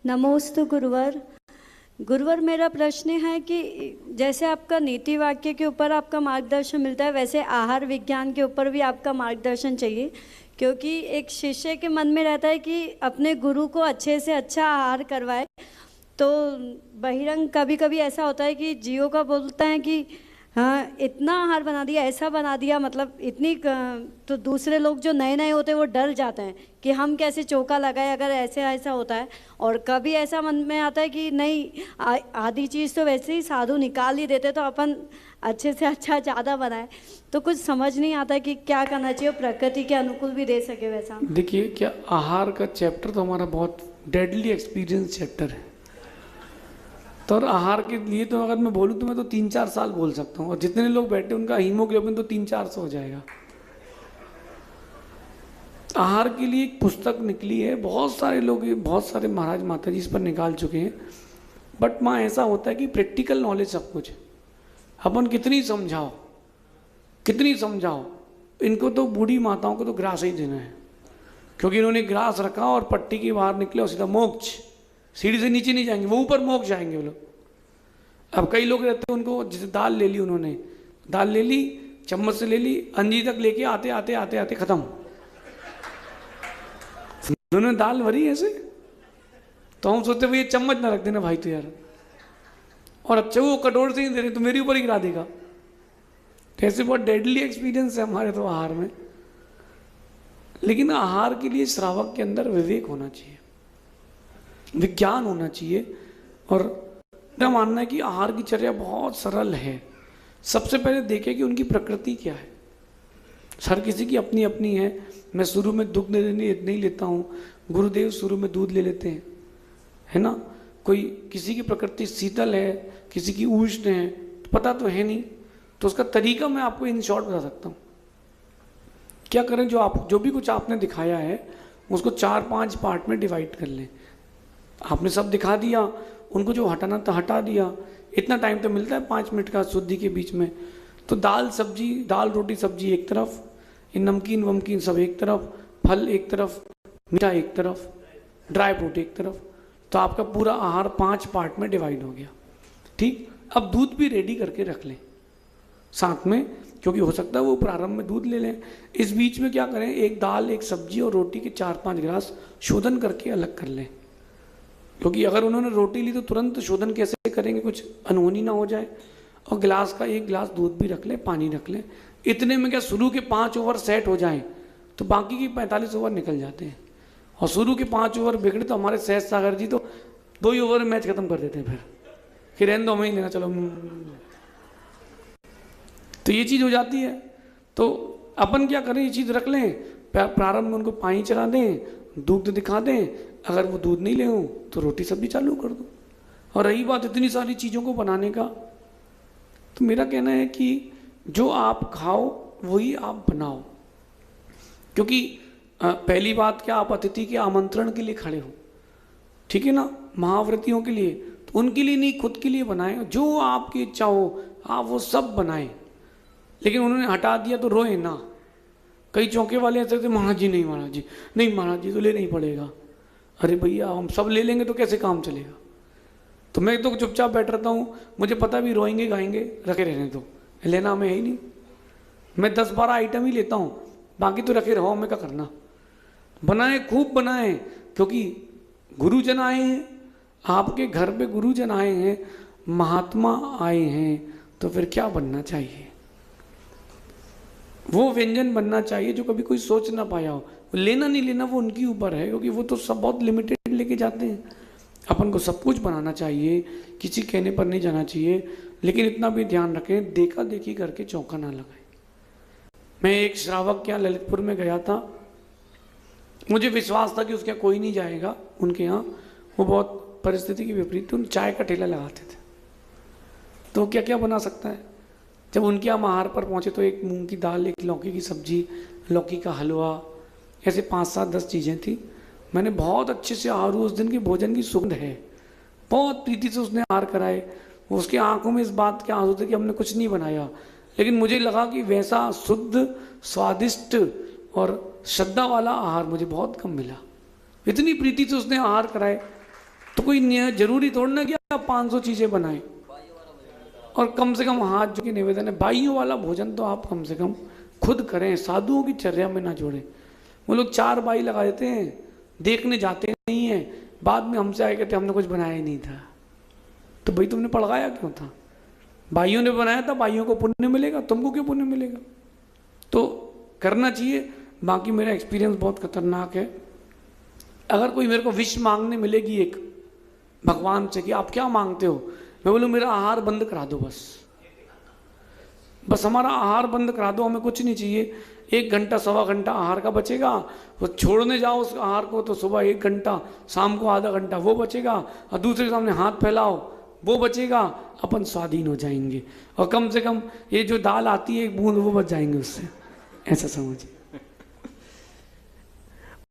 नमोस्तु गुरुवर। गुरुवर, मेरा प्रश्न है कि जैसे आपका नीति वाक्य के ऊपर आपका मार्गदर्शन मिलता है, वैसे आहार विज्ञान के ऊपर भी आपका मार्गदर्शन चाहिए, क्योंकि एक शिष्य के मन में रहता है कि अपने गुरु को अच्छे से अच्छा आहार करवाए। तो बहिरंग कभी कभी ऐसा होता है कि जियो का बोलता है कि हाँ इतना आहार बना दिया, ऐसा बना दिया, मतलब इतनी तो दूसरे लोग जो नए नए होते हैं वो डर जाते हैं कि हम कैसे चौका लगाए अगर ऐसे ऐसा होता है। और कभी ऐसा मन में आता है कि नहीं, आधी चीज़ तो वैसे ही साधु निकाल ही देते, तो अपन अच्छे से अच्छा ज़्यादा बनाए। तो कुछ समझ नहीं आता कि क्या करना चाहिए, प्रकृति के अनुकूल भी दे सके वैसा। देखिए, क्या आहार का चैप्टर तो हमारा बहुत डेडली एक्सपीरियंस चैप्टर है। तो और आहार के लिए तो अगर मैं बोलूँ तो मैं तो 3-4 साल बोल सकता हूँ, और जितने लोग बैठे उनका हीमोग्लोबिन तो 300-400 हो जाएगा। आहार के लिए एक पुस्तक निकली है, बहुत सारे लोग, बहुत सारे महाराज माता जी इस पर निकाल चुके हैं। बट माँ ऐसा होता है कि प्रैक्टिकल नॉलेज सब कुछ, अपन कितनी समझाओ कितनी समझाओ, इनको तो बूढ़ी माताओं को तो ग्रास ही देना है, क्योंकि इन्होंने ग्रास रखा और पट्टी के बाहर निकले और सीधा मोक्ष, सीढ़ी से नीचे नहीं जाएंगे, वो ऊपर मोक्ष जाएंगे वो लोग। अब कई लोग रहते हैं, उनको जैसे दाल ले ली, उन्होंने दाल ले ली, चम्मच से ले ली, अंजी तक लेके आते आते आते आते खत्म। उन्होंने दाल भरी ऐसे, तो हम सोचते भाई ये चम्मच ना रख देना भाई तो यार, और अच्छा वो कटोर से ही दे रहे तो मेरे ऊपर ही गिरा देगा। तो ऐसे बहुत डेडली एक्सपीरियंस है हमारे तो आहार में। लेकिन आहार के लिए श्रावक के अंदर विवेक होना चाहिए, विज्ञान होना चाहिए। और मेरा मानना है कि आहार की चर्या बहुत सरल है। सबसे पहले देखें कि उनकी प्रकृति क्या है। हर किसी की अपनी अपनी है। मैं शुरू में दुग्ध नहीं लेता हूँ, गुरुदेव शुरू में दूध ले लेते हैं, है ना। कोई किसी की प्रकृति शीतल है, किसी की उष्ण है, तो पता तो है नहीं। तो उसका तरीका मैं आपको इन शॉर्ट बता सकता हूँ। क्या करें, जो भी कुछ आपने दिखाया है उसको 4-5 पार्ट में डिवाइड कर लें। आपने सब दिखा दिया, उनको जो हटाना था हटा दिया। इतना टाइम तो मिलता है 5 मिनट का शुद्धि के बीच में। तो दाल सब्जी, दाल रोटी सब्जी एक तरफ, ये नमकीन वमकीन सब एक तरफ, फल एक तरफ, मीठा एक तरफ, ड्राई फ्रूट एक तरफ। तो आपका पूरा आहार 5 पार्ट में डिवाइड हो गया। ठीक, अब दूध भी रेडी करके रख लें साथ में, क्योंकि हो सकता है वो प्रारंभ में दूध ले लें। इस बीच में क्या करें, एक दाल, एक सब्जी और रोटी के 4-5 गिलास शोधन करके अलग कर लें। क्योंकि अगर उन्होंने रोटी ली तो तुरंत शोधन कैसे करेंगे, कुछ अनहोनी ना हो जाए। और गिलास का 1 गिलास दूध भी रख लें, पानी रख लें। इतने में क्या शुरू के 5 ओवर सेट हो जाएं तो बाकी के 45 ओवर निकल जाते हैं। और शुरू के 5 ओवर बिगड़े तो हमारे सहज सागर जी तो 2 ही ओवर में मैच खत्म कर देते हैं। फिर रहने दो, हमें ही लेना, चलो। तो ये चीज़ हो जाती है। तो अपन क्या करें, ये चीज़ रख लें, प्रारंभ में उनको पानी चला दें, दूध दिखा दें। अगर वो दूध नहीं ले हो तो रोटी सब्जी चालू कर दो। और रही बात इतनी सारी चीज़ों को बनाने का, तो मेरा कहना है कि जो आप खाओ वही आप बनाओ। क्योंकि पहली बात क्या, आप अतिथि के आमंत्रण के लिए खड़े हो, ठीक है ना, महाव्रतियों के लिए, तो उनके लिए नहीं, खुद के लिए बनाए। जो आपकी इच्छा हो आप वो सब बनाए। लेकिन उन्होंने हटा दिया तो रोए ना। कई चौके वाले ऐसे थे, महाराज जी नहीं, महाराज जी नहीं, महाराज जी तो लेना ही पड़ेगा। अरे भैया, हम सब ले लेंगे तो कैसे काम चलेगा। तो मैं तो चुपचाप बैठ रहता हूँ, मुझे पता भी रोएंगे गाएंगे, रखे रहने दो, लेना हमें है ही नहीं। मैं 10-12 आइटम ही लेता हूँ, बाकी तो रखे रहो, हमें क्या करना। बनाए, खूब बनाए, क्योंकि गुरुजन आए हैं आपके घर पे, गुरुजन आए हैं, महात्मा आए हैं, तो फिर क्या बनना चाहिए, वो व्यंजन बनना चाहिए जो कभी कोई सोच ना पाया हो। लेना नहीं लेना वो उनके ऊपर है, क्योंकि वो तो सब बहुत लिमिटेड लेके जाते हैं। अपन को सब कुछ बनाना चाहिए, किसी कहने पर नहीं जाना चाहिए। लेकिन इतना भी ध्यान रखें, देखा देखी करके चौंका ना लगाए। मैं एक श्रावक के यहाँ ललितपुर में गया था, मुझे विश्वास था कि उसके यहाँ कोई नहीं जाएगा, उनके यहाँ वो बहुत परिस्थिति की विपरीत थी। उन चाय का ठेला लगाते थे, तो क्या क्या बना सकता है। जब उनके यहाँ आहार पर पहुँचे तो एक मूंग की दाल, एक लौकी की सब्जी, लौकी का हलवा, ऐसे 5-7-10 चीज़ें थी। मैंने बहुत अच्छे से आहार, उस दिन के भोजन की सुगंध है, बहुत प्रीति से उसने आहार कराए। उसकी आंखों में इस बात के आंसू थे कि हमने कुछ नहीं बनाया। लेकिन मुझे लगा कि वैसा शुद्ध, स्वादिष्ट और श्रद्धा वाला आहार मुझे बहुत कम मिला। इतनी प्रीति से उसने आहार कराए। तो कोई जरूरी थोड़ा ना कि आप 500 चीज़ें बनाएं। और कम से कम हाथ जो कि निवेदन है, भाइयों वाला भोजन तो आप कम से कम खुद करें, साधुओं की चर्या में ना जोड़ें। वो लोग 4 बाई लगा देते हैं, देखने जाते नहीं हैं, बाद में हमसे आए कहते हमने कुछ बनाया ही नहीं था। तो भाई तुमने पड़गाया क्यों था? भाइयों ने बनाया था, भाइयों को पुण्य मिलेगा, तुमको क्यों पुण्य मिलेगा? तो करना चाहिए। बाकी मेरा एक्सपीरियंस बहुत खतरनाक है। अगर कोई मेरे को विश मांगने मिलेगी एक भगवान से कि आप क्या मांगते हो, मैं बोलूँ मेरा आहार बंद करा दो, बस हमारा आहार बंद करा दो, हमें कुछ नहीं चाहिए। 1 घंटा 1.25 घंटा आहार का बचेगा, वो छोड़ने जाओ उस आहार को तो सुबह 1 घंटा, शाम को आधा घंटा वो बचेगा, और दूसरे के सामने हाथ फैलाओ वो बचेगा, अपन स्वाधीन हो जाएंगे। और कम से कम ये जो दाल आती है 1 बूंद वो बच जाएंगे उससे, ऐसा समझिए।